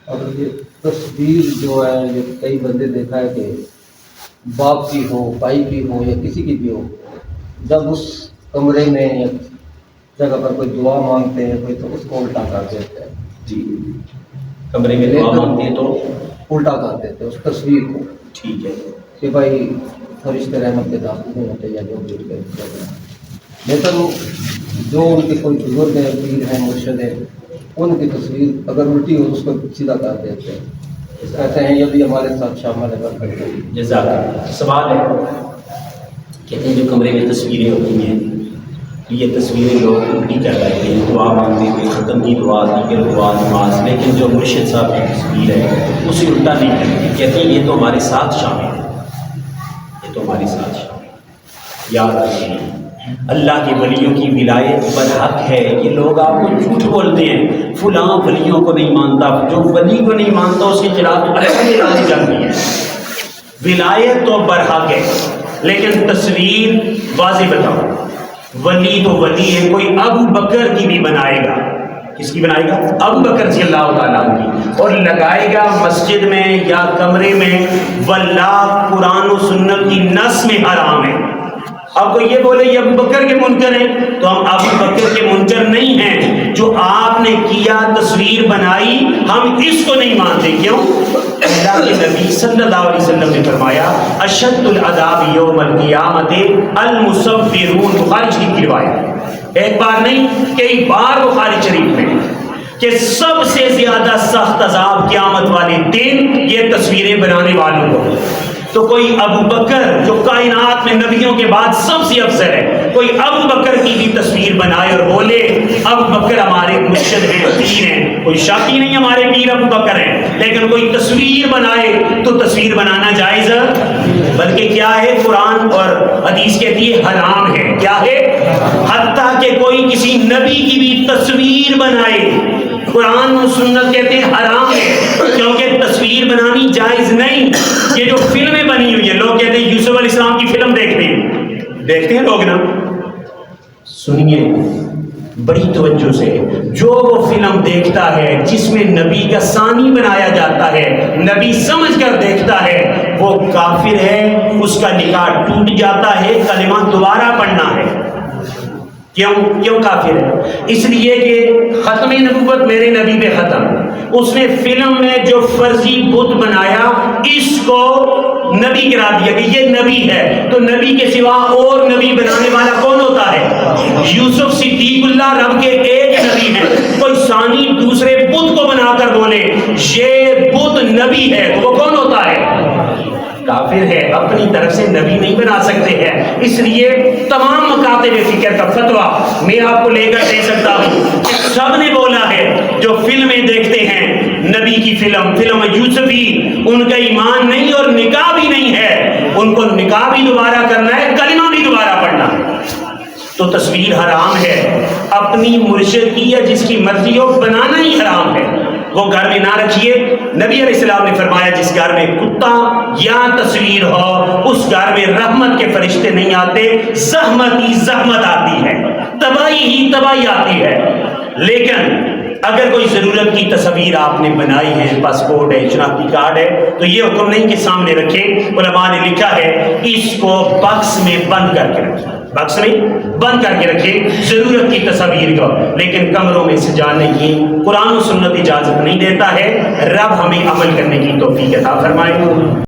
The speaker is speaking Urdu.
اور یہ تصویر جو ہے یہ کئی بندے دیکھا ہے کہ باپ کی ہو، بھائی کی ہو یا کسی کی بھی ہو، جب اس کمرے میں یا جگہ پر کوئی دعا مانگتے ہیں کوئی تو اس کو الٹا کر دیتے ہیں، جی کمرے میں دعا مانگتے ہیں تو الٹا کر دیتے ہیں اس تصویر کو، ٹھیک ہے کہ بھائی فرشتے رحمت کے داخل ہونا چاہیے جو بھی لیکن جو ان کے کوئی بزرگ ہیں، پیر ہیں، مرشد ہیں، ان کی تصویر اگر الٹی ہو تو اس کو سیدھا کر دیتے ہیں، کہتے ہیں یہ بھی ہمارے ساتھ شامل ہے برکت۔ جزاک اللہ۔ سوال ہے کہتے ہیں جو کمرے میں تصویریں ہوتی ہیں یہ تصویریں لوگ الٹی کر رہے ہیں، دعا مانگتے ہوئے ختم کی دعا، دیگر دعا، نماز، لیکن جو مرشد صاحب کی تصویر ہے اسے الٹا نہیں کرتے، کہتے ہیں یہ تو ہمارے ساتھ شامل ہے، یہ تو ہمارے ساتھ شامل ہے۔ یاد رکھیے اللہ کے ولیوں کی ولایت برحق ہے، یہ لوگ آپ کو جھوٹ بولتے ہیں فلاں ولیوں کو نہیں مانتا، جو ولی کو نہیں مانتا اس کے خلاف تو الگ جاتی ہے۔ ولایت تو برحق ہے لیکن تصویر واضح بتاؤ، ولی تو ولی ہے، کوئی ابو بکر کی بھی بنائے گا، کس کی بنائے گا؟ ابو بکر رضی اللہ تعالیٰ کی، اور لگائے گا مسجد میں یا کمرے میں، واللہ قرآن و سنت کی نص میں حرام ہے۔ اب کو یہ بولے یہ ابو بکر کے منکر ہیں تو ہم ابو بکر کے منکر نہیں ہیں، جو آپ نے کیا تصویر بنائی ہم اس کو نہیں مانتے۔ کیوں؟ اللہ کے نبی صلی اللہ علیہ وسلم نے فرمایا اشد العذاب یوم القیامت المصورون، بخاری شریف کی روایت، ایک بار نہیں کئی بار بخاری شریف میں، کہ سب سے زیادہ سخت عذاب قیامت والے دن یہ تصویریں بنانے والوں کو۔ تو کوئی ابو بکر جو کائنات میں نبیوں کے بعد سب سے افضل ہے، کوئی ابو بکر کی بھی تصویر بنائے اور بولے ابو بکر ہمارے مرشد ہیں، پیر ہیں، کوئی شک ہی نہیں ہمارے پیر ابو بکر ہیں، لیکن کوئی تصویر بنائے تو تصویر بنانا جائز بلکہ کیا ہے؟ قرآن اور حدیث کہتی ہے حرام ہے۔ کیا ہے؟ حتیٰ کہ کوئی کسی نبی کی بھی تصویر بنائے، قرآن و سنت کہتے ہیں حرام ہے، کیونکہ تصویر بنانی جائز نہیں۔ یہ جو فلمیں بنی ہوئی ہیں، لوگ کہتے ہیں یوسف علیہ السلام کی فلم دیکھتے ہیں لوگ نا، سنیے بڑی توجہ سے، جو وہ فلم دیکھتا ہے جس میں نبی کا ثانی بنایا جاتا ہے، نبی سمجھ کر دیکھتا ہے، وہ کافر ہے، اس کا نکاح ٹوٹ جاتا ہے، کلمہ دوبارہ پڑھنا ہے۔ کیوں کافر ہے؟ اس لیے کہ ختم نبوت میرے نبی پہ ختم، اس نے فلم میں جو فرضی بت بنایا اس کو نبی قرار دیا کہ یہ نبی ہے، تو نبی کے سوا اور نبی بنانے والا کون ہوتا ہے؟ یوسف صدیق اللہ رب کے ایک نبی ہیں، کوئی ثانی دوسرے بت کو بنا کر بولے یہ بت نبی ہے تو وہ کون ہوتا ہے؟ کافر ہے، اپنی طرف سے نبی نہیں بنا سکتے ہیں۔ اس لیے تمام مکاتب فکر کا فتویٰ میں آپ کو لے کر دے سکتا ہوں کہ سب نے بولا ہے جو فلمیں دیکھتے ہیں نبی کی فلم یوسفی، ان کا ایمان نہیں اور نکاح بھی نہیں ہے، ان کو نکاح بھی دوبارہ کرنا ہے، کلمہ بھی دوبارہ پڑھنا ہے۔ تو تصویر حرام ہے، اپنی مرشد کی یا جس کی مرضی ہو بنانا ہی حرام ہے، وہ گھر میں نہ رکھیے۔ نبی علیہ السلام نے فرمایا جس گھر میں کتا یا تصویر ہو اس گھر میں رحمت کے فرشتے نہیں آتے، زحمت ہی زحمت آتی ہے، تباہی ہی تباہی آتی ہے۔ لیکن اگر کوئی ضرورت کی تصویر آپ نے بنائی ہے، پاسپورٹ ہے، شناختی کارڈ ہے، تو یہ حکم نہیں کہ سامنے رکھے، علماء نے لکھا ہے اس کو باکس میں بند کر کے رکھیں، باکس میں بند کر کے رکھے ضرورت کی تصاویر کو، لیکن کمروں میں سجانے کی قرآن و سنت اجازت نہیں دیتا ہے۔ رب ہمیں عمل کرنے کی توفیق عطا فرمائے۔